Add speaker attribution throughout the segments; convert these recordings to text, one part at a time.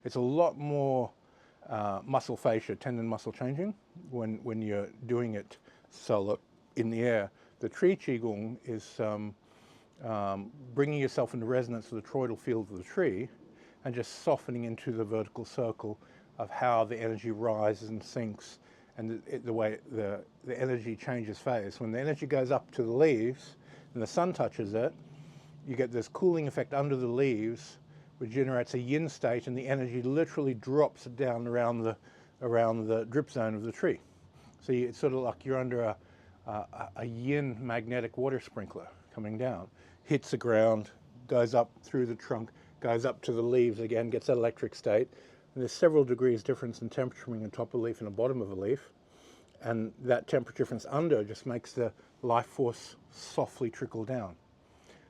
Speaker 1: It's a lot more muscle fascia, tendon muscle changing when you're doing it solo in the air. The tree Qigong is bringing yourself into resonance with the toroidal field of the tree and just softening into the vertical circle of how the energy rises and sinks, and the way the energy changes phase. When the energy goes up to the leaves and the sun touches it, you get this cooling effect under the leaves, which generates a yin state, and the energy literally drops down around the drip zone of the tree. So it's sort of like you're under a yin magnetic water sprinkler coming down, hits the ground, goes up through the trunk, goes up to the leaves again, gets that electric state. And there's several degrees difference in temperature between the top of a leaf and the bottom of a leaf. And that temperature difference under just makes the life force softly trickle down.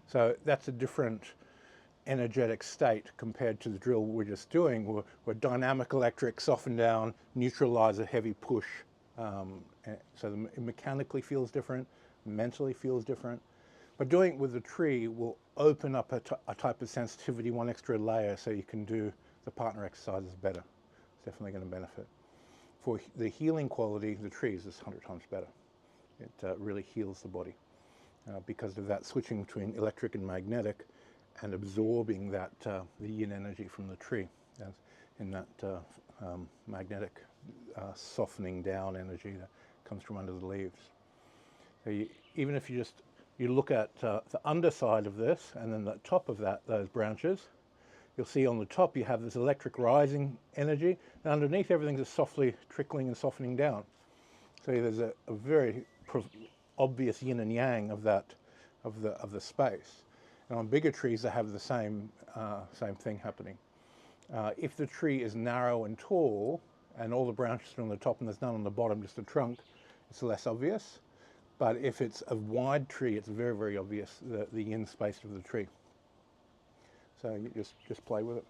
Speaker 1: So that's a different energetic state compared to the drill we're just doing, where dynamic electric soften down, neutralize a heavy push. So it mechanically feels different, mentally feels different. But doing it with the tree will open up a type of sensitivity, one extra layer, so you can do the partner exercises better. It's definitely going to benefit. For the healing quality, the tree is just 100 times better. It really heals the body because of that switching between electric and magnetic, and absorbing that the yin energy from the tree in that magnetic softening down energy that comes from under the leaves. So even if you look at the underside of this and then the top of those branches, you'll see on the top you have this electric rising energy, and underneath everything's just softly trickling and softening down. So there's a very obvious yin and yang of the space. And on bigger trees, they have the same thing happening. If the tree is narrow and tall, and all the branches are on the top and there's none on the bottom, just a trunk, it's less obvious. But if it's a wide tree, it's very, very obvious, the yin space of the tree. So you just play with it.